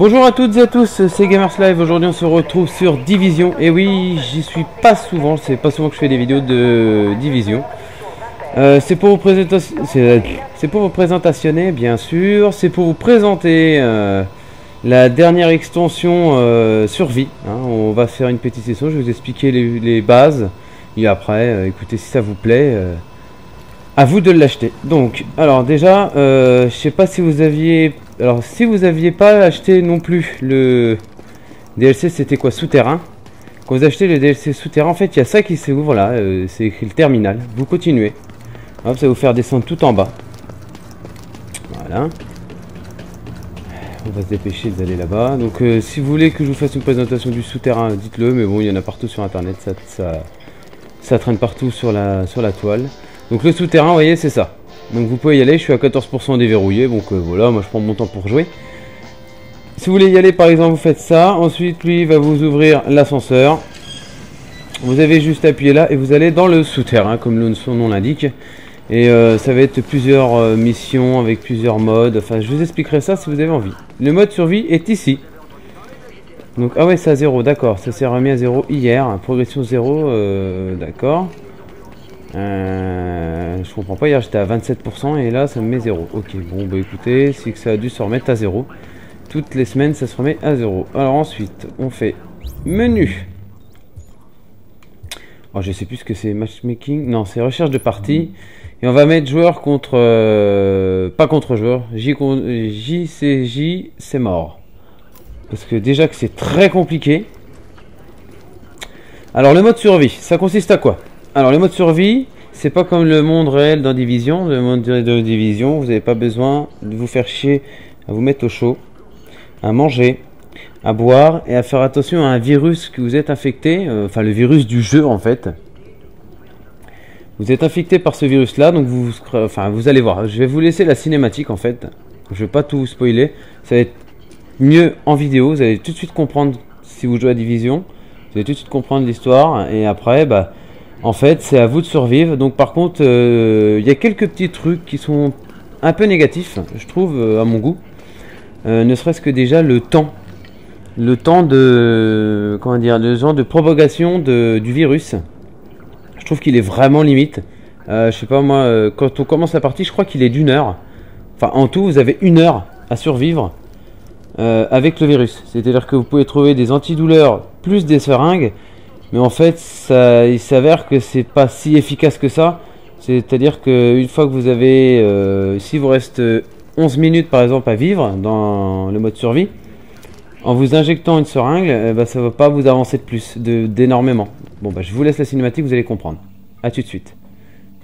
Bonjour à toutes et à tous, c'est Gamers Live. Aujourd'hui on se retrouve sur Division. Et oui, j'y suis pas souvent, c'est pas souvent que je fais des vidéos de Division. C'est pour vous présentationner, bien sûr. C'est pour vous présenter la dernière extension survie. On va faire une petite session, je vais vous expliquer les bases. Et après, écoutez, si ça vous plaît, à vous de l'acheter. Donc, alors déjà, je sais pas si vous aviez... Alors, si vous aviez pas acheté non plus le DLC, c'était quoi, souterrain. Quand vous achetez le DLC souterrain, en fait, il y a ça qui s'ouvre là, c'est écrit le terminal. Vous continuez. Hop, ça va vous faire descendre tout en bas. Voilà. On va se dépêcher d'aller là-bas. Donc, si vous voulez que je vous fasse une présentation du souterrain, dites-le. Mais bon, il y en a partout sur Internet. Ça traîne partout sur la toile. Donc, le souterrain, vous voyez, c'est ça. Donc vous pouvez y aller, je suis à 14% déverrouillé, donc voilà, moi je prends mon temps pour jouer. Si vous voulez y aller par exemple, vous faites ça, ensuite lui va vous ouvrir l'ascenseur. Vous avez juste appuyé là et vous allez dans le souterrain, comme son nom l'indique. Et ça va être plusieurs missions avec plusieurs modes, enfin je vous expliquerai ça si vous avez envie. Le mode survie est ici. Donc ah ouais, c'est à 0, d'accord, ça s'est remis à 0 hier, progression 0, d'accord. Je comprends pas, hier j'étais à 27% et là ça me met 0. Ok, bon bah écoutez, c'est que ça a dû se remettre à 0. Toutes les semaines ça se remet à 0. Alors ensuite, on fait menu. Oh, je sais plus ce que c'est, matchmaking. Non, c'est recherche de partie. Et on va mettre joueur contre... pas contre joueur. JCJ, c'est mort. Parce que déjà que c'est très compliqué. Alors le mode survie, ça consiste à quoi? Alors le mode survie, c'est pas comme le monde réel dans Division. Le monde de Division, vous n'avez pas besoin de vous faire chier à vous mettre au chaud, à manger, à boire et à faire attention à un virus que vous êtes infecté, enfin le virus du jeu en fait. Vous êtes infecté par ce virus là, donc vous allez voir. Je vais vous laisser la cinématique en fait. Je vais pas tout spoiler. Ça va être mieux en vidéo. Vous allez tout de suite comprendre si vous jouez à Division. Vous allez tout de suite comprendre l'histoire et après, bah, en fait, c'est à vous de survivre. Donc par contre, il y a quelques petits trucs qui sont un peu négatifs, je trouve, à mon goût. Ne serait-ce que déjà le temps. Le temps de... Comment dire, le genre de propagation du virus. Je trouve qu'il est vraiment limite. Je sais pas moi, quand on commence la partie, je crois qu'il est d'1 heure. Enfin, en tout, vous avez 1 heure à survivre avec le virus. C'est-à-dire que vous pouvez trouver des antidouleurs plus des seringues. Mais en fait, il s'avère que c'est pas si efficace que ça. C'est-à-dire qu'une fois que vous avez... si vous reste 11 minutes par exemple à vivre dans le mode survie, en vous injectant une seringue, bah, ça va pas vous avancer de plus, d'énormément. Bon bah je vous laisse la cinématique, vous allez comprendre. A tout de suite.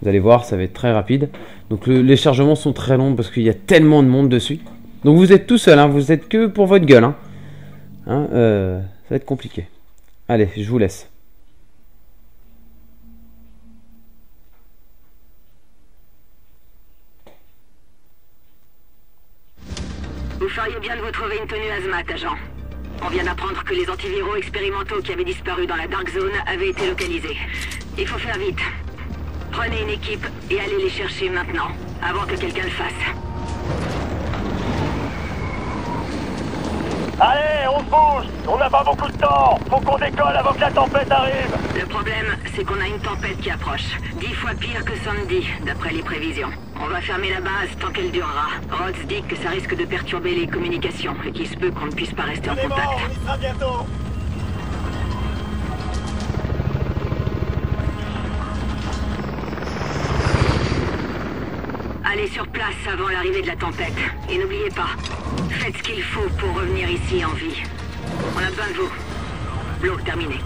Vous allez voir, ça va être très rapide. Donc les chargements sont très longs parce qu'il y a tellement de monde dessus. Donc vous êtes tout seul, hein, vous êtes que pour votre gueule. Ça va être compliqué. Allez, je vous laisse. Vous feriez bien de vous trouver une tenue hazmat, agent. On vient d'apprendre que les antiviraux expérimentaux qui avaient disparu dans la Dark Zone avaient été localisés. Il faut faire vite. Prenez une équipe et allez les chercher maintenant, avant que quelqu'un le fasse. Allez, on se bouge! On n'a pas beaucoup de temps! Faut qu'on décolle avant que la tempête arrive! Le problème, c'est qu'on a une tempête qui approche. 10 fois pire que Sandy, d'après les prévisions. On va fermer la base tant qu'elle durera. Rhodes dit que ça risque de perturber les communications et qu'il se peut qu'on ne puisse pas rester en On est contact. mort, on y sera bientôt! Allez sur place avant l'arrivée de la tempête. Et n'oubliez pas, faites ce qu'il faut pour revenir ici en vie. On a besoin de vous. Bloc terminé.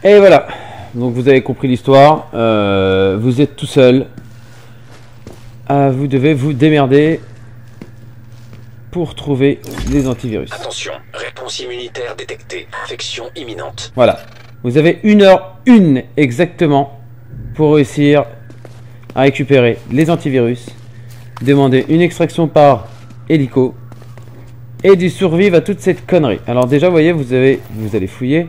Et voilà. Donc vous avez compris l'histoire. Vous êtes tout seul. Vous devez vous démerder pour trouver les antivirus. Attention, réponse immunitaire détectée. Infection imminente. Voilà. Vous avez 1h01 exactement pour réussir à récupérer les antivirus. Demandez une extraction par hélico. Et du survivre à toute cette connerie. Alors déjà, vous voyez, vous allez fouiller.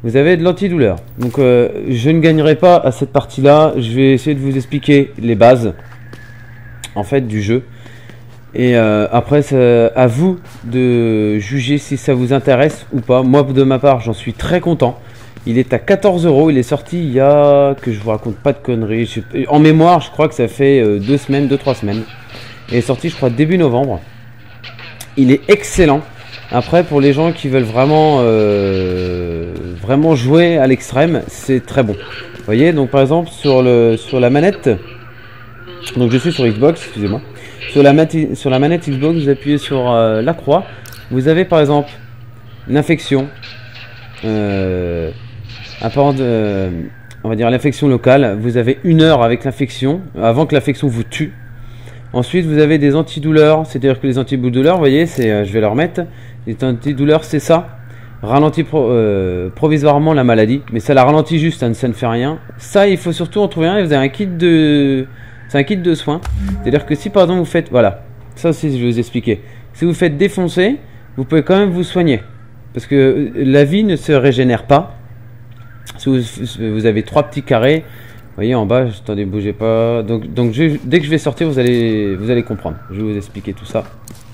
Vous avez de l'antidouleur. Donc je ne gagnerai pas à cette partie-là. Je vais essayer de vous expliquer les bases en fait du jeu. Et après, c'est à vous de juger si ça vous intéresse ou pas. Moi, de ma part, j'en suis très content. Il est à 14 €. Il est sorti il y a... que je vous raconte pas de conneries. En mémoire, je crois que ça fait 2-3 semaines. Il est sorti, je crois, début novembre. Il est excellent. Après, pour les gens qui veulent vraiment, vraiment jouer à l'extrême, c'est très bon. Vous voyez, donc par exemple, sur la manette... Donc je suis sur Xbox, excusez-moi. Sur la manette Xbox, vous appuyez sur la croix. Vous avez par exemple l'infection, on va dire l'infection locale. Vous avez 1 heure avec l'infection, avant que l'infection vous tue. Ensuite, vous avez des antidouleurs, c'est-à-dire que les antidouleurs, vous voyez, c'est, je vais leur mettre. Les antidouleurs, c'est ça. Ralentit provisoirement la maladie, mais ça la ralentit juste, ça ne fait rien. Ça, il faut surtout en trouver un. Et vous avez un kit de... C'est un kit de soins. C'est-à-dire que si par exemple vous faites... Voilà. Ça aussi je vais vous expliquer. Si vous faites défoncer, vous pouvez quand même vous soigner. Parce que la vie ne se régénère pas. Si vous avez 3 petits carrés. Vous voyez en bas, attendez, bougez pas. Donc dès que je vais sortir, vous allez comprendre. Je vais vous expliquer tout ça.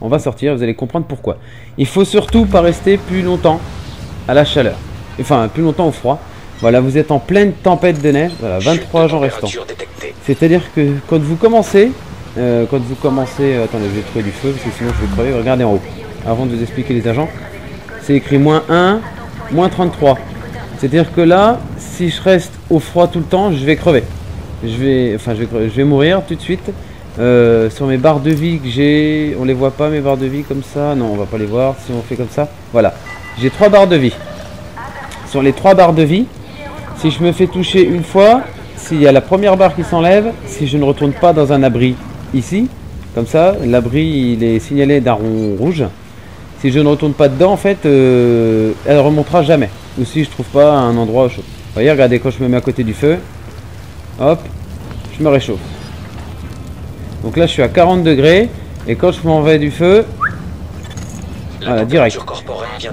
On va sortir, vous allez comprendre pourquoi. Il faut surtout pas rester plus longtemps à la chaleur. Enfin, plus longtemps au froid. Voilà, vous êtes en pleine tempête de neige. Voilà, 23 jours restants. C'est-à-dire que quand vous commencez, attendez, je vais trouver du feu parce que sinon je vais crever. Regardez en haut. Avant de vous expliquer les agents, c'est écrit -1, -33. C'est-à-dire que là, si je reste au froid tout le temps, je vais crever. Je vais mourir tout de suite. Sur mes barres de vie que j'ai, on les voit pas mes barres de vie comme ça. Non, on va pas les voir si on fait comme ça. Voilà, j'ai 3 barres de vie. Sur les 3 barres de vie, si je me fais toucher une fois, s'il y a la première barre qui s'enlève, si je ne retourne pas dans un abri ici, comme ça, l'abri il est signalé d'un rond rouge. Si je ne retourne pas dedans, en fait, elle remontera jamais. Ou si je trouve pas un endroit chaud. Vous voyez, regardez, quand je me mets à côté du feu, hop, je me réchauffe. Donc là, je suis à 40 degrés, et quand je m'en vais du feu, voilà, direct.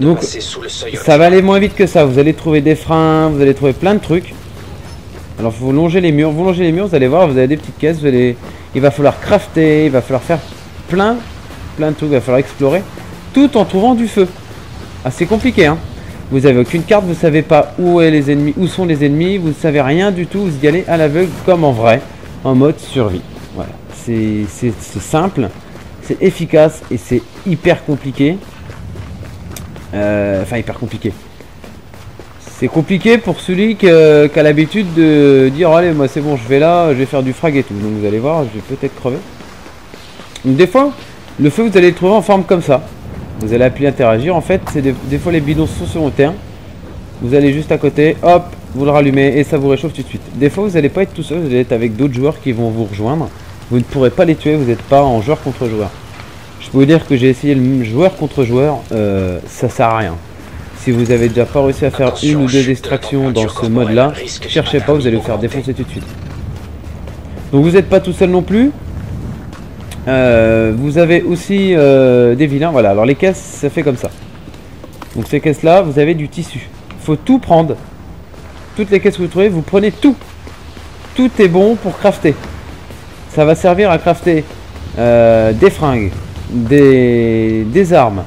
Donc, ça va aller moins vite que ça. Vous allez trouver des freins, vous allez trouver plein de trucs. Alors, vous longez les murs. Vous longez les murs, vous allez voir, vous avez des petites caisses. Il va falloir crafter, il va falloir faire plein de trucs. Il va falloir explorer, tout en trouvant du feu. Ah, c'est compliqué, hein. Vous avez aucune carte, vous savez pas où sont les ennemis, vous ne savez rien du tout. Vous y allez à l'aveugle comme en vrai, en mode survie. Voilà, c'est simple, c'est efficace et c'est hyper compliqué. Enfin, hyper compliqué. C'est compliqué pour celui qui a l'habitude de dire allez, moi c'est bon, je vais là, je vais faire du frag et tout. Donc vous allez voir, je vais peut-être crever. Donc des fois, le feu vous allez le trouver en forme comme ça. Vous allez appuyer interagir. En fait, c'est des fois les bidons sont sur le terrain. Vous allez juste à côté, hop, vous le rallumez et ça vous réchauffe tout de suite. Des fois, vous n'allez pas être tout seul, vous allez être avec d'autres joueurs qui vont vous rejoindre. Vous ne pourrez pas les tuer, vous n'êtes pas en joueur contre joueur. Je peux vous dire que j'ai essayé le joueur contre joueur, ça sert à rien. Si vous avez déjà pas réussi à faire une ou deux extractions dans ce mode là, cherchez pas, vous allez vous faire défoncer tout de suite. Donc vous n'êtes pas tout seul non plus. Vous avez aussi des vilains, voilà. Alors les caisses, ça fait comme ça. Donc ces caisses là, vous avez du tissu. Il faut tout prendre. Toutes les caisses que vous trouvez, vous prenez tout. Tout est bon pour crafter. Ça va servir à crafter des fringues, des armes,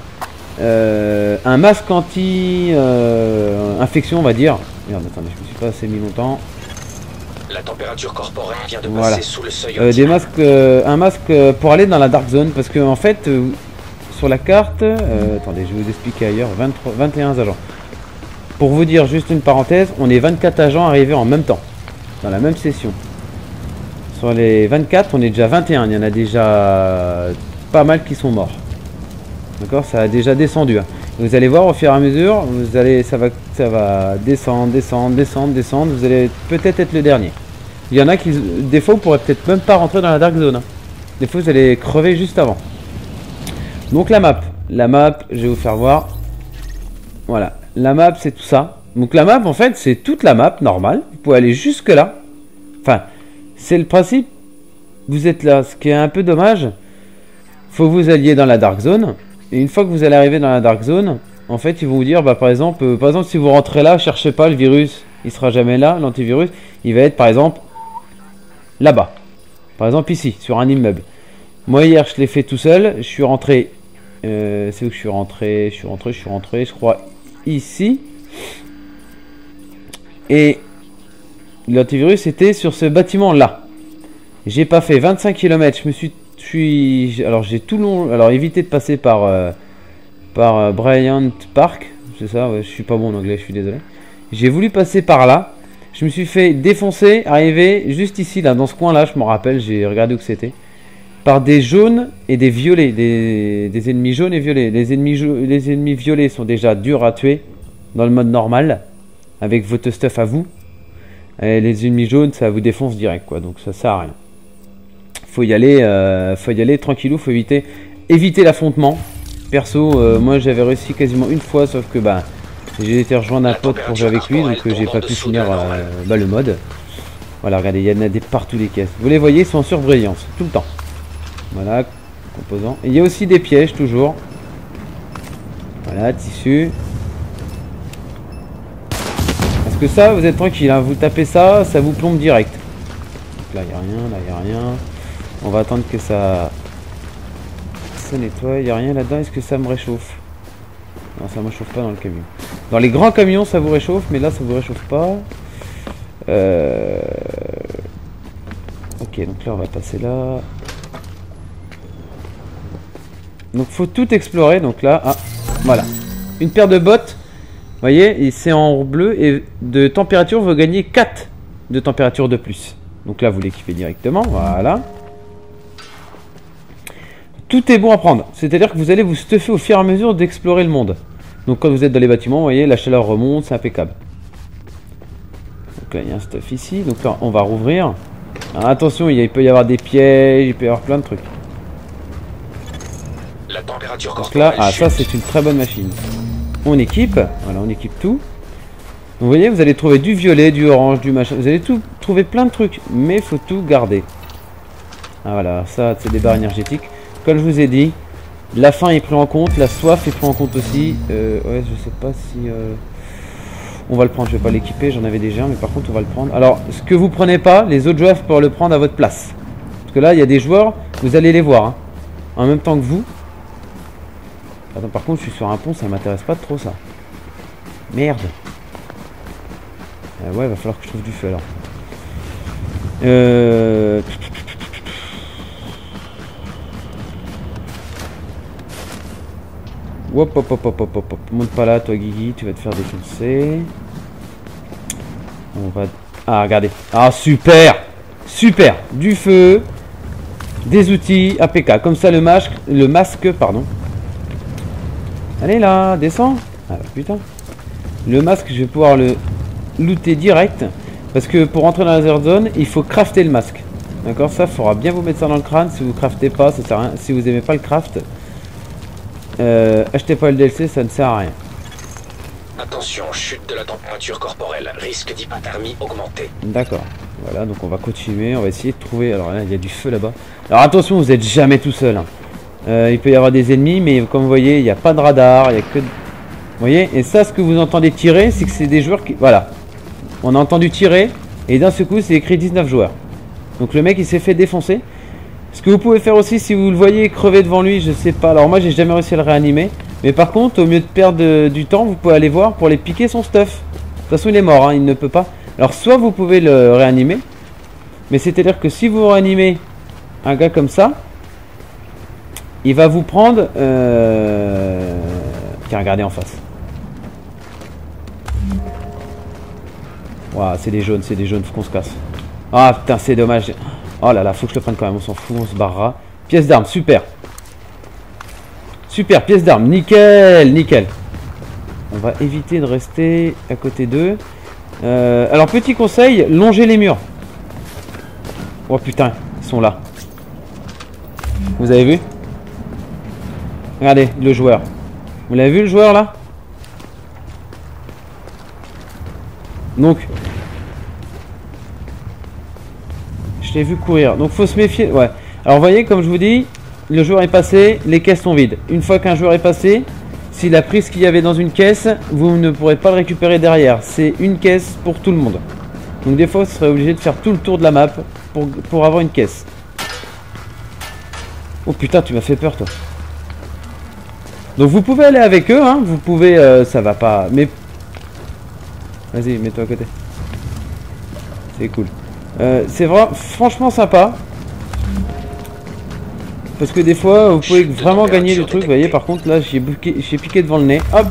un masque anti-infection, on va dire. Merde, attendez, je me suis pas assez mis longtemps. La température corporelle vient de passer sous le seuil. Des masques, un masque pour aller dans la dark zone, parce que en fait, sur la carte, attendez, je vais vous expliquer ailleurs. 21 agents. Pour vous dire juste une parenthèse, on est 24 agents arrivés en même temps, dans la même session. Sur les 24, on est déjà 21. Il y en a déjà pas mal qui sont morts. D'accord, ça a déjà descendu. Hein. Vous allez voir au fur et à mesure, ça va descendre, descendre, descendre, descendre. Vous allez peut-être être le dernier. Il y en a qui, des fois, vous pourrez peut-être même pas rentrer dans la Dark Zone. Hein. Des fois, vous allez crever juste avant. Donc la map, je vais vous faire voir. Voilà, la map, c'est tout ça. Donc la map, en fait, c'est toute la map normale. Vous pouvez aller jusque là. Enfin, c'est le principe. Vous êtes là, ce qui est un peu dommage. Faut que vous alliez dans la Dark Zone. Et une fois que vous allez arriver dans la Dark Zone, en fait, ils vont vous dire, bah, par exemple, si vous rentrez là, cherchez pas le virus. Il sera jamais là, l'antivirus. Il va être, par exemple, là-bas. Par exemple, ici, sur un immeuble. Moi, hier, je l'ai fait tout seul. Je suis rentré. C'est où que je suis rentré, je crois, ici. Et l'antivirus était sur ce bâtiment-là. J'ai pas fait 25 km. Alors, j'ai tout long. Alors, évitez de passer par Bryant Park. C'est ça, ouais, je suis pas bon en anglais, je suis désolé. J'ai voulu passer par là. Je me suis fait défoncer, arriver juste ici, là, dans ce coin-là, je me rappelle, j'ai regardé où c'était. Par des jaunes et des violets, des ennemis jaunes et violets. Les ennemis violets sont déjà durs à tuer dans le mode normal, avec votre stuff à vous. Et les ennemis jaunes, ça vous défonce direct, quoi, donc ça sert à rien. Faut y aller tranquillou, faut éviter l'affrontement. Perso, moi j'avais réussi quasiment une fois, sauf que bah j'ai été rejoindre un pote pour jouer avec lui, donc j'ai pas pu finir le mode. Voilà, regardez, il y en a partout des caisses. Vous les voyez, ils sont en surbrillance, tout le temps. Voilà, composants. Et il y a aussi des pièges, toujours. Voilà, tissu. Parce que ça, vous êtes tranquille, hein, vous tapez ça, ça vous plombe direct. Donc là, il n'y a rien, là, il n'y a rien. On va attendre que ça nettoie. Il n'y a rien là-dedans, est-ce que ça me réchauffe? Non, ça ne me réchauffe pas dans le camion. Dans les grands camions, ça vous réchauffe, mais là, ça vous réchauffe pas. Ok, donc là, on va passer là. Donc faut tout explorer. Donc là, ah, voilà. Une paire de bottes. Vous voyez, c'est en bleu. Et de température, vous gagnez 4 de température de plus. Donc là, vous l'équipez directement. Voilà. Tout est bon à prendre. C'est-à-dire que vous allez vous stuffer au fur et à mesure d'explorer le monde. Donc quand vous êtes dans les bâtiments, vous voyez, la chaleur remonte. C'est impeccable. Donc là, il y a un stuff ici. Donc là, on va rouvrir. Alors, attention, il peut y avoir des pièges. Il peut y avoir plein de trucs. La température donc là, ah, ça c'est une très bonne machine. On équipe, voilà, on équipe tout. Donc, vous voyez, vous allez trouver du violet, du orange, du machin. Vous allez tout trouver plein de trucs, mais il faut tout garder. Ah voilà, ça c'est des barres énergétiques. Comme je vous ai dit, la faim est pris en compte, la soif est pris en compte aussi. Ouais, je sais pas si on va le prendre. Je vais pas l'équiper, j'en avais déjà, mais par contre on va le prendre. Alors, ce que vous prenez pas, les autres joueurs peuvent le prendre à votre place. Parce que là, il y a des joueurs, vous allez les voir, hein, en même temps que vous. Attends, par contre, je suis sur un pont, ça m'intéresse pas trop ça. Merde. Ouais, va falloir que je trouve du feu alors. Hop, hop, hop, hop, hop, hop. Monte pas là, toi, Guigui, tu vas te faire défoncer. On va. Ah, regardez. Ah, super! Super! Du feu, des outils, APK. Comme ça, le masque, pardon. Allez là, descends. Ah putain. Le masque, je vais pouvoir le looter direct. Parce que pour rentrer dans la Zero Zone, il faut crafter le masque. D'accord, ça, faudra bien vous mettre ça dans le crâne. Si vous craftez pas, ça sert à rien. Si vous aimez pas le craft, achetez pas le DLC, ça ne sert à rien. Attention, chute de la température corporelle, risque d'hypothermie augmenté. D'accord. Voilà, donc on va continuer. On va essayer de trouver. Alors là, il y a du feu là-bas. Alors attention, vous n'êtes jamais tout seul. Hein. Il peut y avoir des ennemis, mais comme vous voyez, il n'y a pas de radar, il n'y a que... Vous voyez, et ça, ce que vous entendez tirer, c'est que c'est des joueurs qui... Voilà. On a entendu tirer, et d'un seul coup, c'est écrit 19 joueurs. Donc le mec, il s'est fait défoncer. Ce que vous pouvez faire aussi, si vous le voyez crever devant lui, je sais pas. Alors moi, j'ai jamais réussi à le réanimer. Mais par contre, au mieux de perdre du temps, vous pouvez aller voir pour les piquer son stuff. De toute façon, il est mort, hein, il ne peut pas. Alors soit vous pouvez le réanimer, mais c'est-à-dire que si vous réanimez un gars comme ça, il va vous prendre... Tiens, regardez en face. Waouh, c'est des jaunes, faut qu'on se casse. Ah putain, c'est dommage. Oh là là, faut que je le prenne quand même, on s'en fout, on se barrera. Pièce d'armes, super. Super, pièce d'armes, nickel, nickel. On va éviter de rester à côté d'eux. Alors petit conseil, longez les murs. Oh putain, ils sont là. Vous avez vu? Regardez, le joueur. Vous l'avez vu le joueur là? Donc, je l'ai vu courir. Donc faut se méfier. Ouais. Alors vous voyez, comme je vous dis, le joueur est passé, les caisses sont vides. Une fois qu'un joueur est passé, s'il a pris ce qu'il y avait dans une caisse, vous ne pourrez pas le récupérer derrière. C'est une caisse pour tout le monde. Donc des fois, vous serez obligé de faire tout le tour de la map pour avoir une caisse. Oh putain, tu m'as fait peur toi. Donc vous pouvez aller avec eux, hein. Vous pouvez, ça va pas, mais vas-y, mets-toi à côté. C'est cool. C'est franchement sympa. Parce que des fois, vous pouvez vraiment gagner le truc. Vous voyez, par contre, là, j'ai piqué devant le nez. Hop,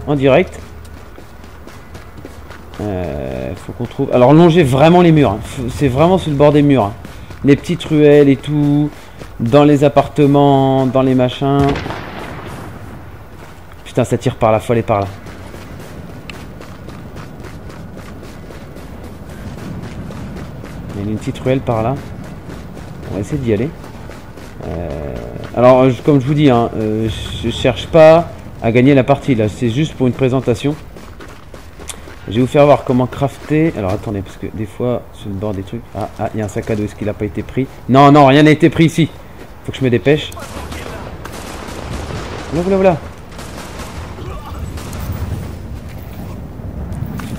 en direct. Faut qu'on trouve... Alors, longez vraiment les murs. Hein. C'est vraiment sur le bord des murs. Hein. Les petites ruelles et tout. Dans les appartements, dans les machins. Putain, ça tire par là. Faut aller par là. Il y a une petite ruelle par là. On va essayer d'y aller. Alors comme je vous dis, hein, je cherche pas à gagner la partie là, c'est juste pour une présentation. Je vais vous faire voir comment crafter. Alors attendez, parce que des fois sur le bord des trucs. Ah, il y a un sac à dos, est-ce qu'il n'a pas été pris? Non, non, rien n'a été pris ici. Faut que je me dépêche. Voilà, voilà.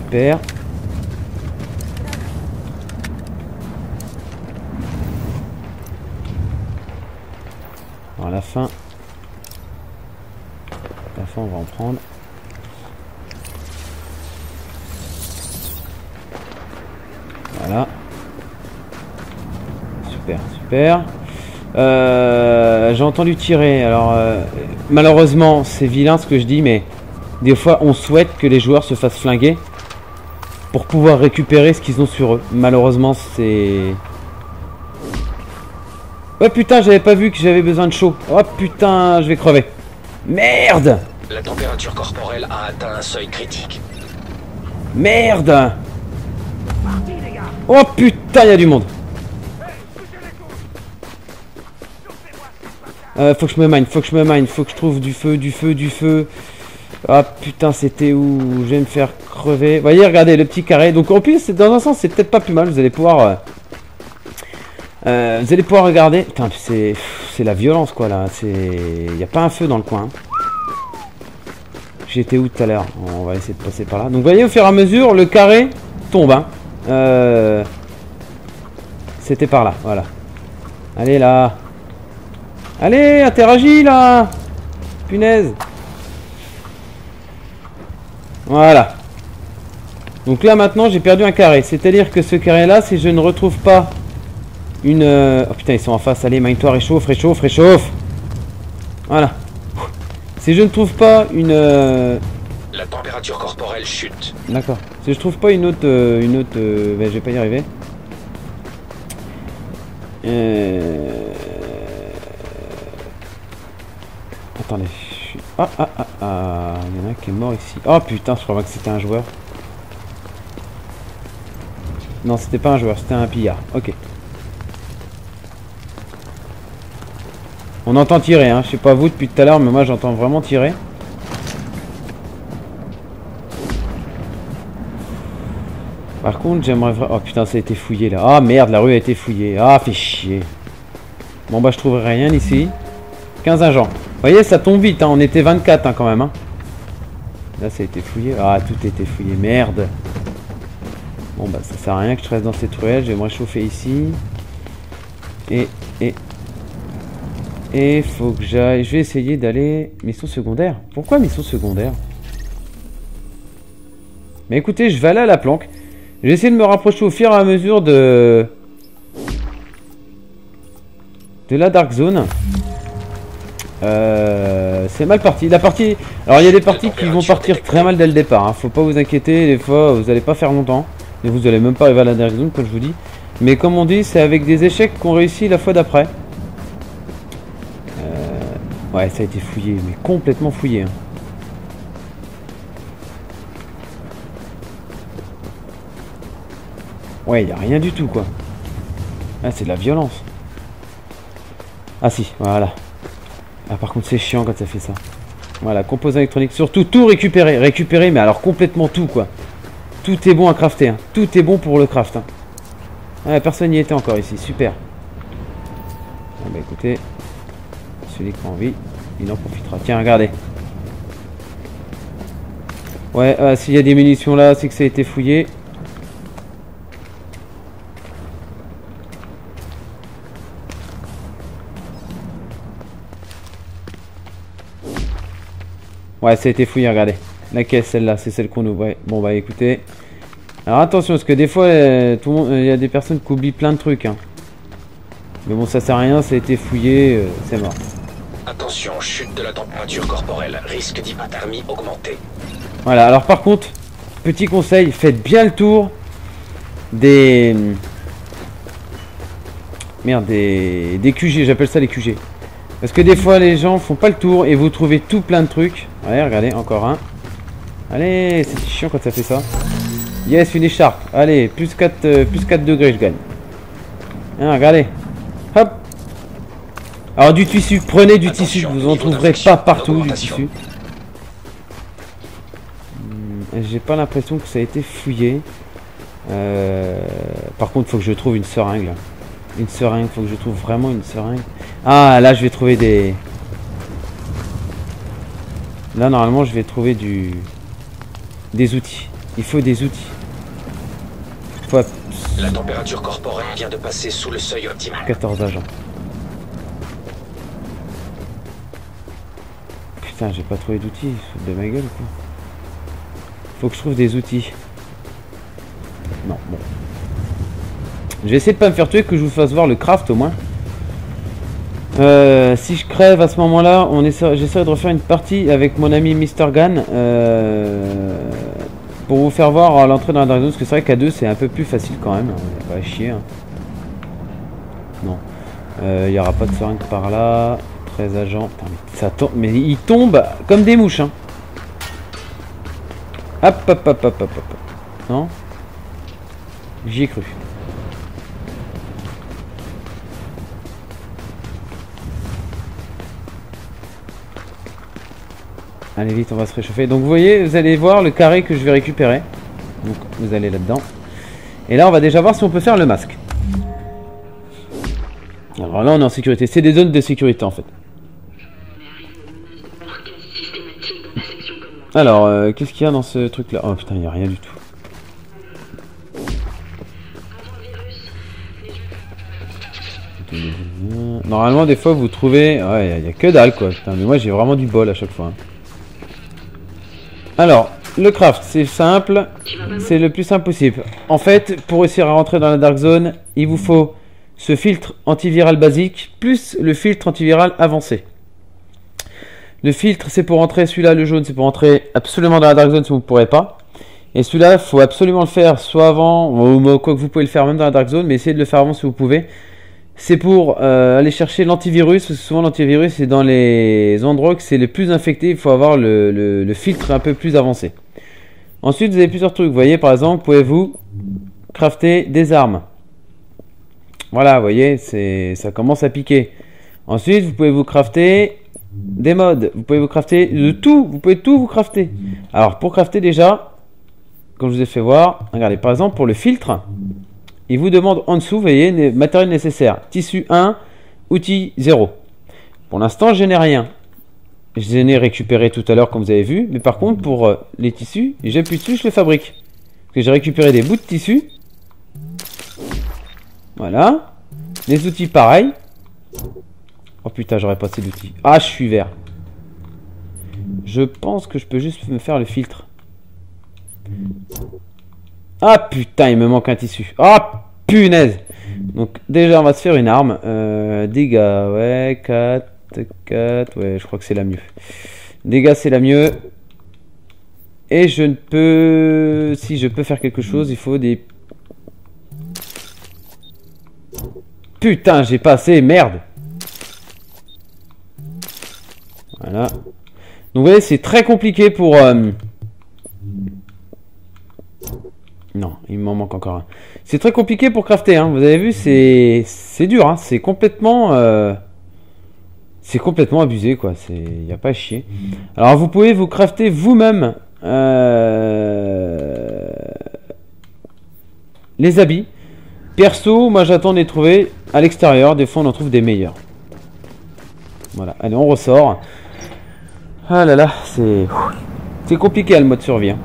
Super. Alors à la fin, on va en prendre. Voilà. Super, super. J'ai entendu tirer. Alors malheureusement, c'est vilain ce que je dis, mais des fois, on souhaite que les joueurs se fassent flinguer pour pouvoir récupérer ce qu'ils ont sur eux. Malheureusement, c'est... Oh putain, j'avais pas vu que j'avais besoin de chaud. Oh putain, je vais crever. Merde! La température corporelle a atteint un seuil critique. Merde! Oh putain, il y a du monde. Faut que je me mine, faut que je trouve du feu. Ah putain, c'était où? Je vais me faire crever. Vous voyez, regardez le petit carré. Donc en plus, dans un sens, c'est peut-être pas plus mal. Vous allez pouvoir... regarder. Putain, c'est la violence quoi là. Il n'y a pas un feu dans le coin. J'étais où tout à l'heure? On va essayer de passer par là. Donc vous voyez, au fur et à mesure, le carré tombe. Hein. C'était par là, voilà. Allez là. Allez, interagis là. Punaise. Voilà. Donc là maintenant, j'ai perdu un carré. C'est-à-dire que ce carré là, si je ne retrouve pas une... Oh putain, ils sont en face. Allez, mine-toi, réchauffe. Voilà. Si je ne trouve pas une... La température corporelle chute. D'accord. Si je trouve pas une autre... Ben, je vais pas y arriver. Attendez. Ah. Il y en a un qui est mort ici. Oh putain, je crois que c'était un joueur. Non, c'était pas un joueur, c'était un pillard. Ok. On entend tirer, hein. Je sais pas vous depuis tout à l'heure, mais moi j'entends vraiment tirer. Par contre, j'aimerais vraiment... Oh putain, ça a été fouillé là. Ah merde, la rue a été fouillée. Ah, fait chier. Bon bah, je trouverai rien ici. 15 agents. Vous voyez, ça tombe vite, hein. On était 24 hein, quand même. Hein. Là, ça a été fouillé. Ah, tout a été fouillé. Merde. Bon bah, ça sert à rien que je reste dans cette ruelle. Je vais me réchauffer ici. Et faut que j'aille... Je vais essayer d'aller... Mission secondaire. Pourquoi mission secondaire? Mais écoutez, je vais aller à la planque. Je vais essayer de me rapprocher au fur et à mesure de la Dark Zone. C'est mal parti. La partie... Alors il y a des parties qui vont partir très mal dès le départ. Hein. Faut pas vous inquiéter. Des fois, vous allez pas faire longtemps. Et vous allez même pas arriver à la Dark Zone, comme je vous dis. Mais comme on dit, c'est avec des échecs qu'on réussit la fois d'après. Ouais, ça a été fouillé, mais complètement fouillé. Hein. Ouais, il n'y a rien du tout, quoi. Ah, c'est de la violence. Ah si, voilà. Ah, par contre, c'est chiant quand ça fait ça. Voilà, composants électroniques. Surtout, tout récupérer. Récupérer, mais alors complètement tout, quoi. Tout est bon à crafter. Hein. Tout est bon pour le craft. Hein. Ah, personne n'y était encore ici. Super. Bon, bah écoutez. Celui qui a envie, il en profitera. Tiens, regardez. Ouais, s'il y a des munitions là, c'est que ça a été fouillé. Ouais, ça a été fouillé, regardez. La caisse, celle-là, c'est celle qu'on ouvre. Ouais. Bon, bah écoutez. Alors attention, parce que des fois, tout le monde, il y a des personnes qui oublient plein de trucs. Hein. Mais bon, ça sert à rien, ça a été fouillé, c'est mort. Attention, chute de la température corporelle. Risque d'hypothermie augmenté. Voilà, alors par contre, petit conseil, faites bien le tour des... Merde, des QG, j'appelle ça les QG. Parce que des fois, les gens font pas le tour et vous trouvez tout plein de trucs. Allez, regardez, encore un. Allez, c'est chiant quand ça fait ça. Yes, une écharpe. Allez, plus 4 degrés, je gagne. Hein, regardez. Hop. Alors, du tissu, prenez du tissu. Vous en trouverez pas partout, du tissu. J'ai pas l'impression que ça a été fouillé. Par contre, faut que je trouve une seringue. Une seringue, faut que je trouve vraiment une seringue. Ah, là, je vais trouver des... Là, normalement, je vais trouver des outils. Il faut des outils. Faut... La température corporelle vient de passer sous le seuil optimal. 14 agents. Putain, j'ai pas trouvé d'outils. De ma gueule, quoi. Faut que je trouve des outils. Non, bon. Je vais essayer de pas me faire tuer, que je vous fasse voir le craft au moins. Si je crève à ce moment-là, j'essaierai de refaire une partie avec mon ami Mr. Gun. Pour vous faire voir à l'entrée dans la Dark Zone, parce que c'est vrai qu'à deux c'est un peu plus facile quand même. On va chier. Hein. Non. Il n'y aura pas de seringue par là. 13 agents. Putain, mais, ça tombe, mais ils tombent comme des mouches. Hein. Hop, hop, hop, hop, hop, hop. Non? J'y ai cru. Allez vite, on va se réchauffer. Donc vous voyez, vous allez voir le carré que je vais récupérer. Donc vous allez là-dedans. Et là, on va déjà voir si on peut faire le masque. Alors là, on est en sécurité. C'est des zones de sécurité en fait. Alors, qu'est-ce qu'il y a dans ce truc-là? Oh putain, il n'y a rien du tout. Normalement, des fois, vous trouvez... Ouais, il n'y a que dalle, quoi. Putain, mais moi, j'ai vraiment du bol à chaque fois. Hein. Alors, le craft, c'est simple. C'est le plus simple possible. En fait, pour réussir à rentrer dans la Dark Zone, il vous faut ce filtre antiviral basique, plus le filtre antiviral avancé. Le filtre, c'est pour entrer, celui-là, le jaune, c'est pour entrer absolument dans la Dark Zone si vous ne pourrez pas. Et celui-là, il faut absolument le faire soit avant, ou quoi que vous pouvez le faire même dans la Dark Zone, mais essayez de le faire avant si vous pouvez. C'est pour aller chercher l'antivirus, parce que souvent l'antivirus c'est dans les endroits que c'est les plus infectés, il faut avoir le filtre un peu plus avancé. Ensuite vous avez plusieurs trucs, vous voyez par exemple, pouvez-vous crafter des armes. Voilà, vous voyez, ça commence à piquer. Ensuite vous pouvez vous crafter des mods, vous pouvez vous crafter de tout, vous pouvez tout vous crafter. Alors pour crafter déjà, comme je vous ai fait voir, regardez par exemple pour le filtre. Il vous demande en dessous, vous voyez, matériel nécessaire. Tissu 1, outil 0. Pour l'instant, je n'ai rien. Je n'ai récupéré tout à l'heure, comme vous avez vu. Mais par contre, pour les tissus, j'appuie dessus, je le fabrique. Parce que j'ai récupéré des bouts de tissu. Voilà. Les outils, pareil. Oh putain, j'aurais pas assez d'outils. Ah, je suis vert. Je pense que je peux juste me faire le filtre. Ah putain, il me manque un tissu. Ah punaise. Donc déjà on va se faire une arme. Dégâts, ouais, 4, ouais, je crois que c'est la mieux. Dégâts c'est la mieux. Et je ne peux... Si je peux faire quelque chose, il faut des... Putain, j'ai pas assez, merde. Voilà. Donc vous voyez, c'est très compliqué pour... Non, il m'en manque encore un. C'est très compliqué pour crafter, hein. Vous avez vu, c'est dur, hein. C'est complètement abusé, quoi. Il n'y a pas à chier. Alors, vous pouvez vous crafter vous-même les habits. Perso, moi j'attends de les trouver à l'extérieur. Des fois, on en trouve des meilleurs. Voilà, allez, on ressort. Ah là là, c'est compliqué, le mode survie, hein.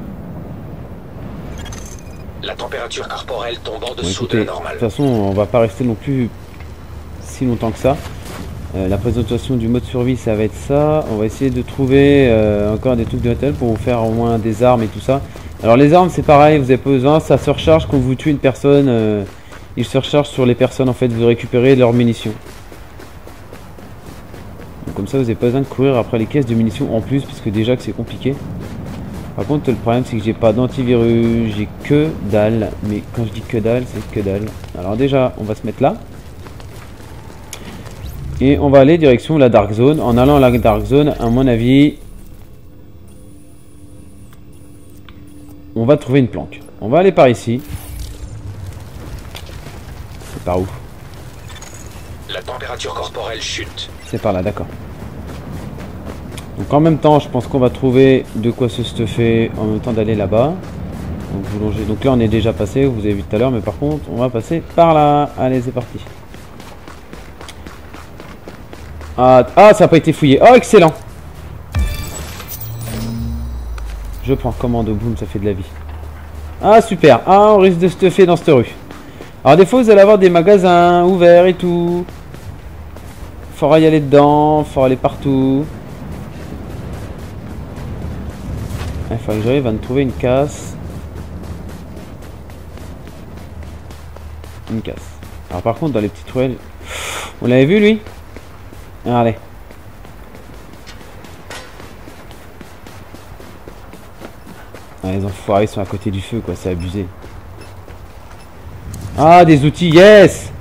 La température corporelle tombe en Bon, dessous écoutez, de de la normale. toute façon, on va pas rester non plus si longtemps que ça. La présentation du mode survie, ça va être ça. On va essayer de trouver encore des trucs de matériel pour vous faire au moins des armes et tout ça. Alors les armes, c'est pareil, vous avez pas besoin. Ça se recharge quand vous tuez une personne. Il se recharge sur les personnes, en fait. Vous récupérez leurs munitions. Donc, comme ça, vous n'avez pas besoin de courir après les caisses de munitions en plus, parce que déjà que c'est compliqué. Par contre, le problème, c'est que j'ai pas d'antivirus, j'ai que dalle. Mais quand je dis que dalle, c'est que dalle. Alors déjà, on va se mettre là. Et on va aller direction la Dark Zone. En allant à la Dark Zone, à mon avis, on va trouver une planque. On va aller par ici. C'est par où? La température corporelle chute. C'est par là, d'accord. Donc en même temps, je pense qu'on va trouver de quoi se stuffer en même temps d'aller là-bas. Donc vous longez. Donc là, on est déjà passé, vous avez vu tout à l'heure, mais par contre, on va passer par là. Allez, c'est parti. Ah, ça n'a pas été fouillé. Oh, excellent. Je prends commando, boum, ça fait de la vie. Ah, super. Ah, on risque de stuffer dans cette rue. Alors des fois, vous allez avoir des magasins ouverts et tout. Faudra y aller dedans, faudra aller partout. Il faudra que j'arrive à me trouver une casse. Une casse. Alors par contre, dans les petites ruelles... On l'avait vu, lui? Allez. Ah, les enfoirés sont à côté du feu, quoi, c'est abusé. Ah, des outils, yes!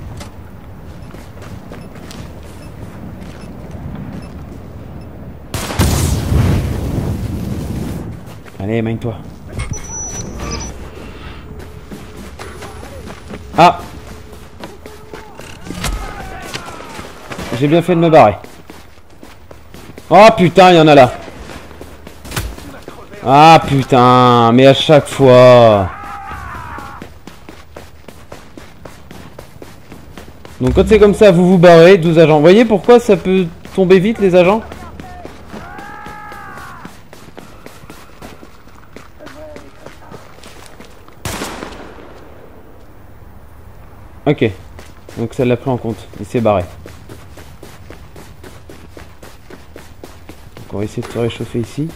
Allez, mine-toi. Ah! J'ai bien fait de me barrer. Oh putain, il y en a là. Ah putain, mais à chaque fois. Donc quand c'est comme ça, vous vous barrez, 12 agents. Vous voyez pourquoi ça peut tomber vite, les agents? Ok. Donc ça l'a pris en compte. Il s'est barré. Donc on va essayer de se réchauffer ici.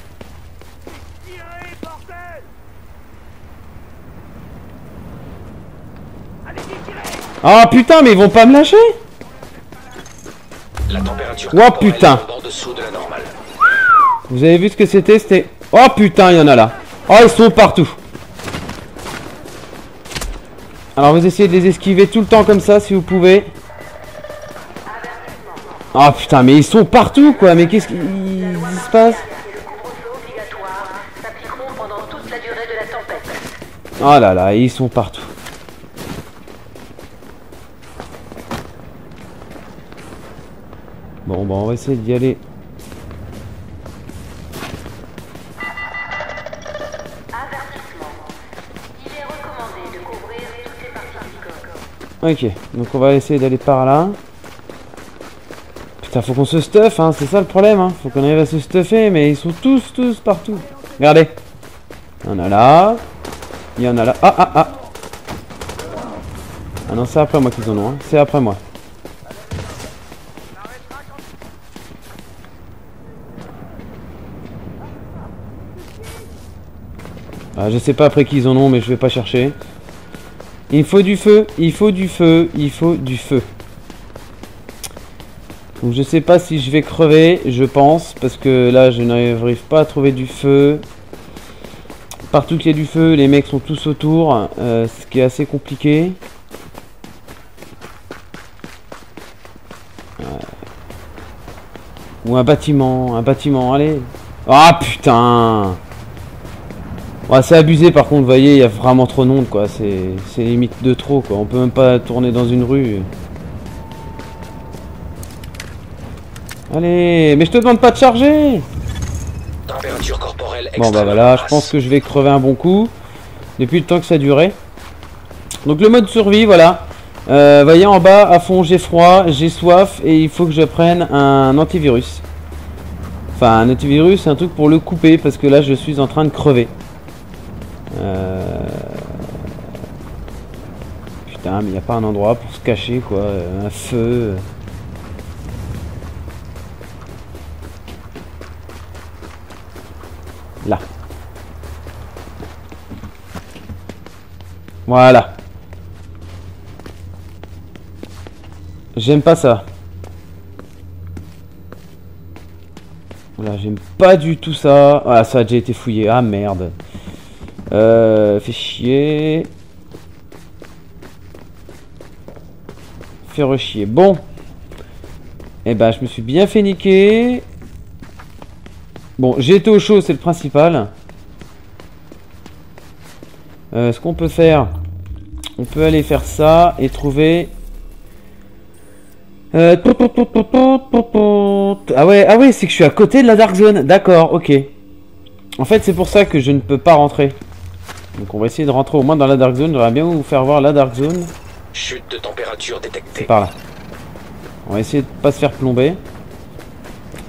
Ah putain, mais ils vont pas me lâcher. La température Oh putain. tombe en dessous de la normale. Vous avez vu ce que c'était? C'était... Oh putain, il y en a là. Oh, ils sont partout. Alors vous essayez de les esquiver tout le temps comme ça si vous pouvez. Oh putain, mais ils sont partout quoi. Mais qu'est-ce qui se passe? Oh là là, ils sont partout. Bon, bah on va essayer d'y aller. Ok, donc on va essayer d'aller par là. Putain, faut qu'on se stuff, hein, c'est ça le problème, hein. Faut qu'on arrive à se stuffer, mais ils sont tous partout. Regardez. Il y en a là. Il y en a là. Ah non, c'est après moi qu'ils en ont, hein. C'est après moi. Ah, je sais pas après qui ils en ont, mais je vais pas chercher. Il faut du feu, il faut du feu, il faut du feu. Donc je sais pas si je vais crever, je pense, parce que là je n'arrive pas à trouver du feu. Partout qu'il y a du feu, les mecs sont tous autour, ce qui est assez compliqué. Ou un bâtiment, allez. Ah putain! Ouais, c'est abusé par contre, vous voyez, il y a vraiment trop de monde quoi, c'est limite de trop quoi, on peut même pas tourner dans une rue. Allez, mais je te demande pas de charger. Température corporelle Bon bah voilà, je pense que je vais crever un bon coup, depuis le temps que ça durait. Donc le mode survie, voilà. Voyez en bas, à fond, j'ai froid, j'ai soif, et il faut que je prenne un antivirus. Enfin, un antivirus, c'est un truc pour le couper, parce que là je suis en train de crever. Putain, mais il n'y a pas un endroit pour se cacher quoi, un feu. Là. Voilà. J'aime pas ça. Voilà, j'aime pas du tout ça. Voilà, ça a déjà été fouillé. Ah merde. Fait chier. Fait rechier. Bon. Eh ben, je me suis bien fait niquer. Bon, j'ai été au chaud, c'est le principal. Ce qu'on peut faire, on peut aller faire ça et trouver. Ah ouais, c'est que je suis à côté de la Dark Zone. D'accord, ok. En fait, c'est pour ça que je ne peux pas rentrer. Donc, on va essayer de rentrer au moins dans la Dark Zone. J'aimerais bien vous faire voir la Dark Zone. Chute de température C'est détectée. par là. On va essayer de pas se faire plomber.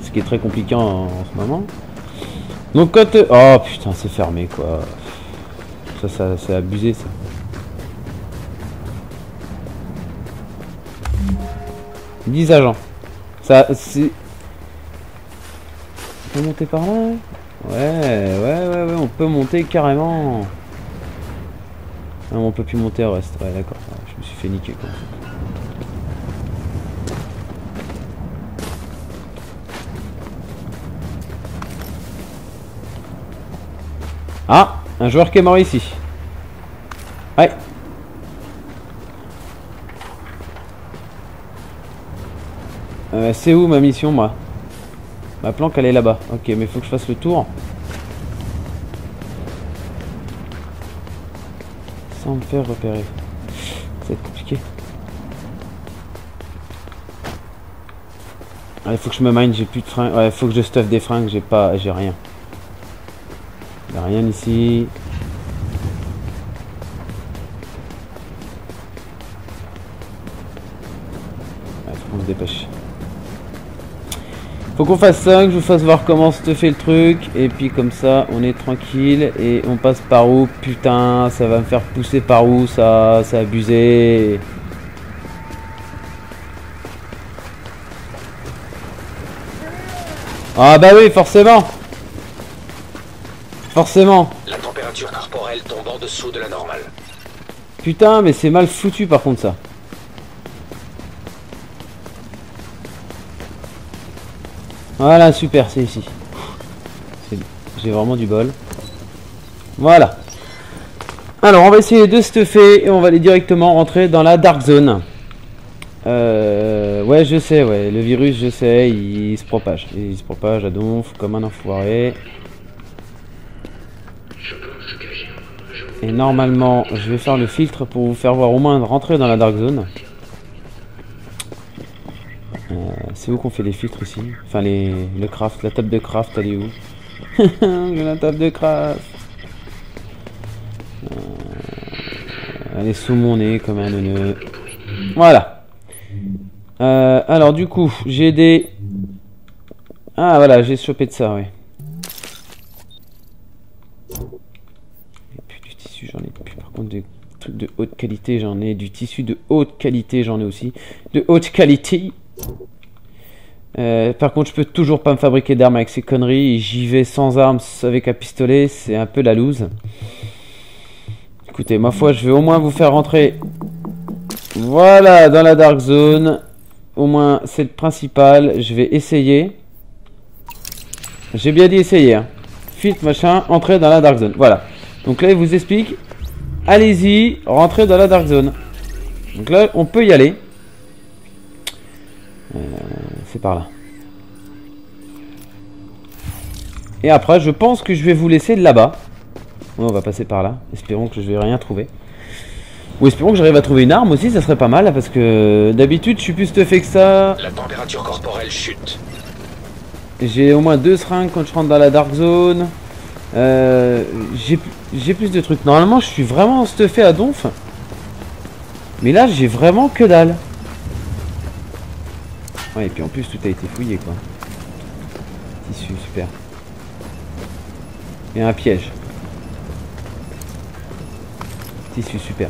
Ce qui est très compliqué en ce moment. Donc quand... Oh putain, c'est fermé quoi. Ça c'est abusé ça. « 10 agents. Ça c'est... On peut monter par là hein. Ouais, on peut monter carrément. Non, on peut plus monter au reste. Ouais d'accord, je me suis fait niquer quoi. Ah, un joueur qui est mort ici. Ouais. C'est où ma mission moi? Ma planque elle est là-bas. Ok, mais il faut que je fasse le tour. Sans me faire repérer. Ça va être compliqué. Il faut que je me mine, j'ai plus de fringues. Ouais, il faut que je stuff des fringues, j'ai rien. Il n'y a rien ici. Il faut qu'on se dépêche. Faut qu'on fasse ça, que je vous fasse voir comment se fait le truc. Et puis comme ça, on est tranquille. Et on passe par où? Putain, ça va me faire pousser par où ça? C'est abusé. Ah bah oui, forcément. Forcément. La température corporelle tombe en dessous de la normale. Putain, mais c'est mal foutu par contre ça. Voilà, super, c'est ici. J'ai vraiment du bol. Voilà. Alors, on va essayer de stuffer et on va aller directement rentrer dans la Dark Zone. Ouais, je sais, ouais. Le virus, je sais, il se propage. Il se propage à donf comme un enfoiré. Et normalement, je vais faire le filtre pour vous faire voir au moins de rentrer dans la Dark Zone. C'est où qu'on fait les filtres ici? Enfin, le craft, la table de craft, elle est où? La table de craft. Elle est sous mon nez comme un neuneu. Voilà. Alors, du coup, j'ai des... Ah, voilà, j'ai chopé de ça, ouais. J'en ai plus, par contre des trucs de haute qualité, j'en ai du tissu de haute qualité, j'en ai aussi de haute qualité. Par contre je peux toujours pas me fabriquer d'armes avec ces conneries, j'y vais sans armes avec un pistolet, c'est un peu la loose. Écoutez, ma foi, je vais au moins vous faire rentrer, voilà, dans la Dark Zone. Au moins c'est le principal, je vais essayer. J'ai bien dit essayer hein. Filtre machin, entrer dans la Dark Zone, voilà. Donc là, il vous explique, allez-y, rentrez dans la Dark Zone. Donc là, on peut y aller. C'est par là. Et après, je pense que je vais vous laisser là-bas. on va passer par là. Espérons que je vais rien trouver. Ou espérons que j'arrive à trouver une arme aussi, ça serait pas mal, parce que d'habitude je suis plus stuffé que ça. La température corporelle chute. J'ai au moins 2 seringues quand je rentre dans la Dark Zone. J'ai plus de trucs. Normalement je suis vraiment stuffé à donf. Mais là j'ai vraiment que dalle. Ouais, et puis en plus tout a été fouillé quoi. Tissu, super. Et un piège. Tissu, super.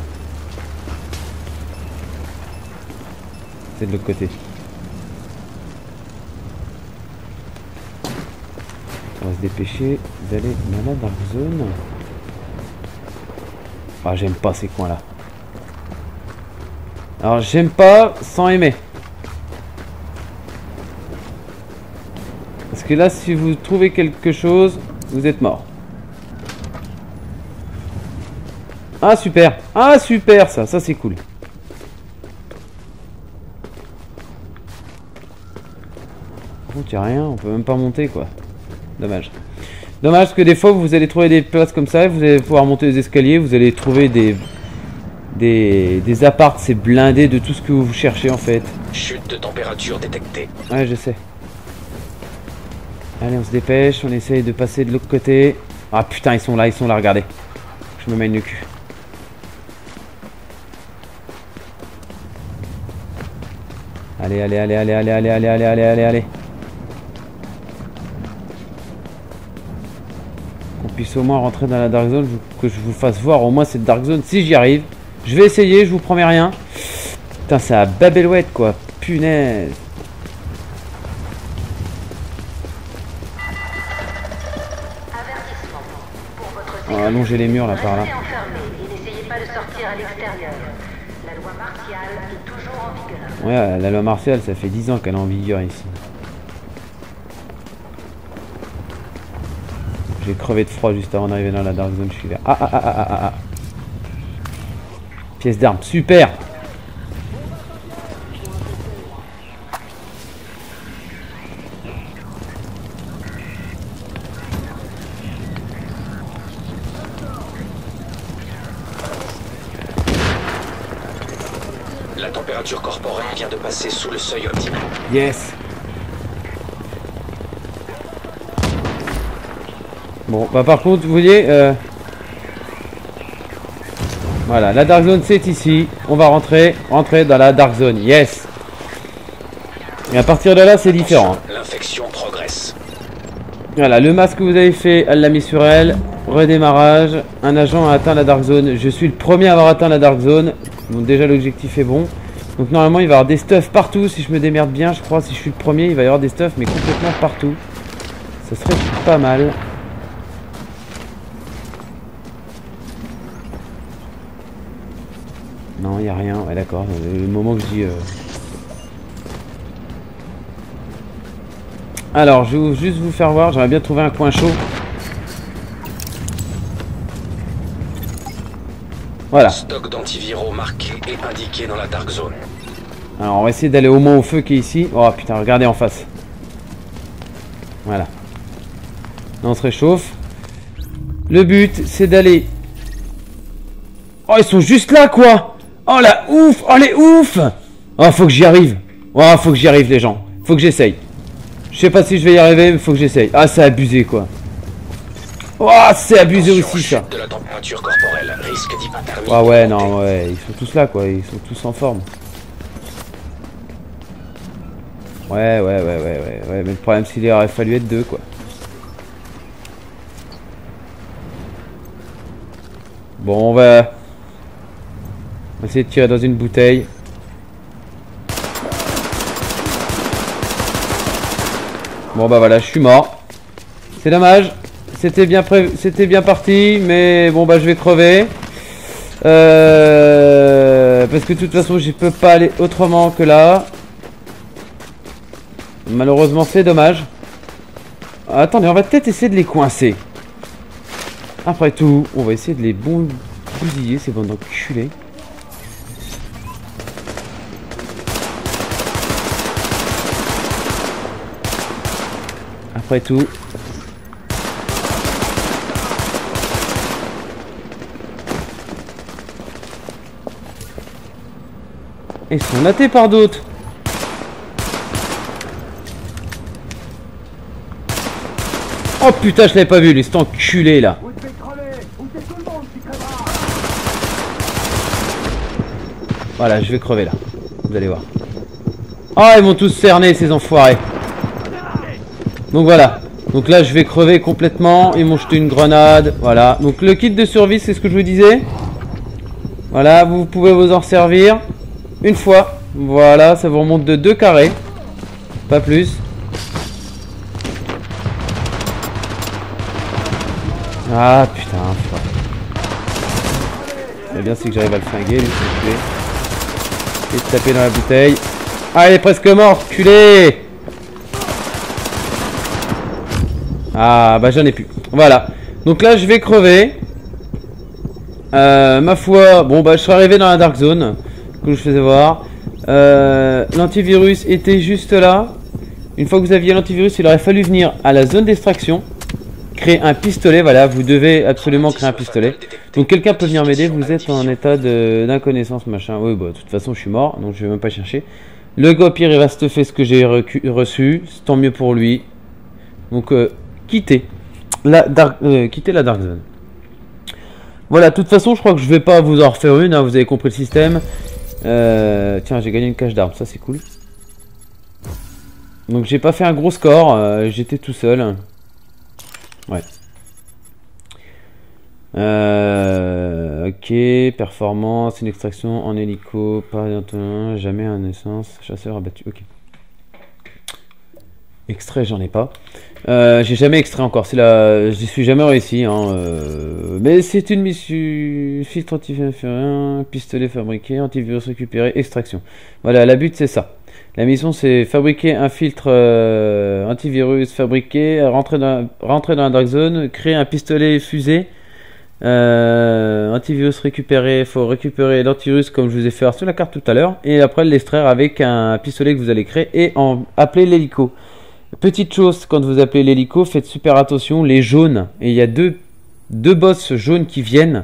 C'est de l'autre côté. On va se dépêcher d'aller dans la Dark Zone. Ah, j'aime pas ces coins là. Alors j'aime pas sans aimer. Parce que là si vous trouvez quelque chose, vous êtes mort. Ah super. Ah super ça c'est cool. Par contre y'a rien, on peut même pas monter quoi. Dommage. Dommage parce que des fois vous allez trouver des places comme ça, vous allez pouvoir monter les escaliers, vous allez trouver des apparts, c'est blindé de tout ce que vous cherchez en fait. Chute de température détectée. Ouais je sais. Allez on se dépêche, on essaye de passer de l'autre côté. Ah putain ils sont là, regardez. Je me mène le cul. Allez, allez, allez, allez, allez, allez, allez, allez, allez, allez, allez. Qu'on puisse au moins rentrer dans la Dark Zone, que je vous fasse voir au moins cette Dark Zone si j'y arrive. Je vais essayer, je vous promets rien. Putain, c'est à babelouette quoi, punaise. On va allonger les murs là par là. Ouais, la loi martiale, ça fait 10 ans qu'elle est en vigueur ici. J'ai crevé de froid juste avant d'arriver dans la Dark Zone, je suis là. Ah. Pièce d'arme, super. La température corporelle vient de passer sous le seuil optimal. Yes. Bon, bah par contre, vous voyez, voilà, la Dark Zone c'est ici. On va rentrer dans la Dark Zone, yes. Et à partir de là, c'est différent. L'infection progresse. Voilà, le masque que vous avez fait, elle l'a mis sur elle. Redémarrage, un agent a atteint la Dark Zone. Je suis le premier à avoir atteint la Dark Zone. Donc déjà l'objectif est bon. Donc normalement il va y avoir des stuffs partout. Si je me démerde bien, je crois, si je suis le premier, il va y avoir des stuffs mais complètement partout. Ça serait pas mal. Non, il n'y a rien. Ouais, d'accord. Le moment que je dis... Alors, je vais juste vous faire voir. J'aimerais bien trouver un coin chaud. Voilà. Stock d'antiviraux marqué et indiqué dans la Dark Zone. Alors, on va essayer d'aller au moins au feu qui est ici. Oh putain, regardez en face. Voilà. Là, on se réchauffe. Le but, c'est d'aller... Oh, ils sont juste là, quoi. Oh, la ouf. Oh, les ouf. Oh, faut que j'y arrive. Oh, faut que j'y arrive, les gens. Faut que j'essaye. Je sais pas si je vais y arriver, mais faut que j'essaye. Ah, c'est abusé, quoi. Oh, c'est abusé aussi, ça. De la température corporelle, risque d'hypothermie. Ah ouais, non, ouais, ils sont tous là, quoi. Ils sont tous en forme. Ouais, mais le problème, c'est qu'il aurait fallu être deux, quoi. Bon, on va essayer de tirer dans une bouteille. Bon, bah voilà, je suis mort. C'est dommage. C'était bien parti, mais bon, bah je vais crever. Parce que de toute façon, je peux pas aller autrement que là. Malheureusement, c'est dommage. Attendez, on va peut-être essayer de les coincer. Après tout, on va essayer de les bousiller, ces bandes d'enculés. Après tout. et sont natés par d'autres. Oh putain, je l'avais pas vu, lui, cet enculé là. Voilà, je vais crever là. Vous allez voir. Oh, ils m'ont tous cerné, ces enfoirés. Donc voilà. Donc là, je vais crever complètement. Ils m'ont jeté une grenade. Voilà. Donc le kit de survie, c'est ce que je vous disais. Voilà, vous pouvez vous en servir une fois. Voilà, ça vous remonte de 2 carrés. Pas plus. Ah putain. C'est bien, c'est que j'arrive à le flinguer, lui, s'il vous plaît. Et de taper dans la bouteille. Ah, il est presque mort, culé. Ah, bah j'en ai plus. Voilà. Donc là, je vais crever. Ma foi, bon, bah je serai arrivé dans la Dark Zone. Que je faisais voir. L'antivirus était juste là. Une fois que vous aviez l'antivirus, il aurait fallu venir à la zone d'extraction. Créer un pistolet, voilà, vous devez absolument créer un pistolet. Donc quelqu'un peut venir m'aider, vous êtes en état d'inconnaissance, machin. Oui, bah de toute façon je suis mort, donc je vais même pas chercher. Le gars au pire il va se faire ce que j'ai reçu, tant mieux pour lui. Donc quittez la Dark Zone. Voilà, de toute façon je crois que je vais pas vous en refaire une, hein, vous avez compris le système. Tiens, j'ai gagné une cache d'armes, ça c'est cool. Donc j'ai pas fait un gros score, j'étais tout seul. Ouais. Ok, performance, une extraction en hélico, pas jamais un essence, chasseur abattu. Ok. Extrait, j'en ai pas. J'ai jamais extrait encore. C'est la, j'y suis jamais réussi. Hein, mais c'est une mission. Filtre antivirus, pistolet fabriqué, antivirus récupéré, extraction. Voilà, la but c'est ça. La mission c'est fabriquer un filtre antivirus fabriqué, rentrer dans la Dark Zone, créer un pistolet fusée, antivirus récupéré, il faut récupérer l'antivirus comme je vous ai fait sur la carte tout à l'heure, et après l'extraire avec un pistolet que vous allez créer et appeler l'hélico. Petite chose, quand vous appelez l'hélico, faites super attention, les jaunes, et il y a deux boss jaunes qui viennent.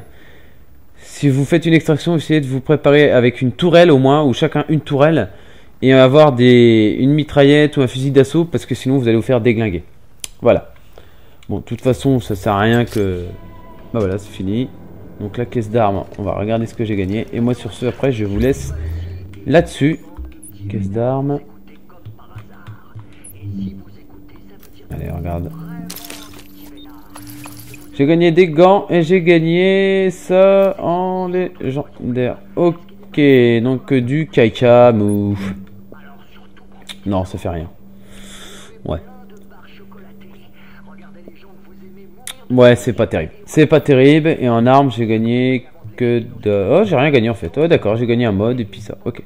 Si vous faites une extraction, essayez de vous préparer avec une tourelle au moins, ou chacun une tourelle, et avoir une mitraillette ou un fusil d'assaut, parce que sinon vous allez vous faire déglinguer. Voilà. Bon, de toute façon, ça sert à rien que... Bah voilà, c'est fini. Donc la caisse d'armes, on va regarder ce que j'ai gagné. Et moi sur ce, après, je vous laisse là-dessus. Caisse d'armes. Allez, regarde. J'ai gagné des gants et j'ai gagné ça en légendaire. Ok, donc du caca mou. Non, ça fait rien. Ouais. Ouais, c'est pas terrible. C'est pas terrible. Et en armes, j'ai gagné que de... Oh, j'ai rien gagné en fait. Oh, d'accord, j'ai gagné un mode et puis ça. Ok.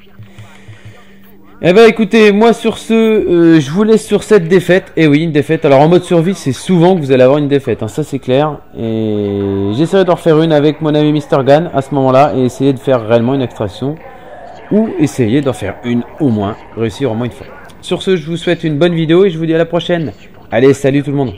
Eh ben écoutez, moi sur ce, je vous laisse sur cette défaite. Et oui, une défaite. Alors en mode survie, c'est souvent que vous allez avoir une défaite, hein, ça c'est clair. Et j'essaierai d'en refaire une avec mon ami Mr. Gun à ce moment-là et essayer de faire réellement une extraction. Ou essayer d'en faire une au moins, réussir au moins une fois. Sur ce, je vous souhaite une bonne vidéo et je vous dis à la prochaine. Allez, salut tout le monde.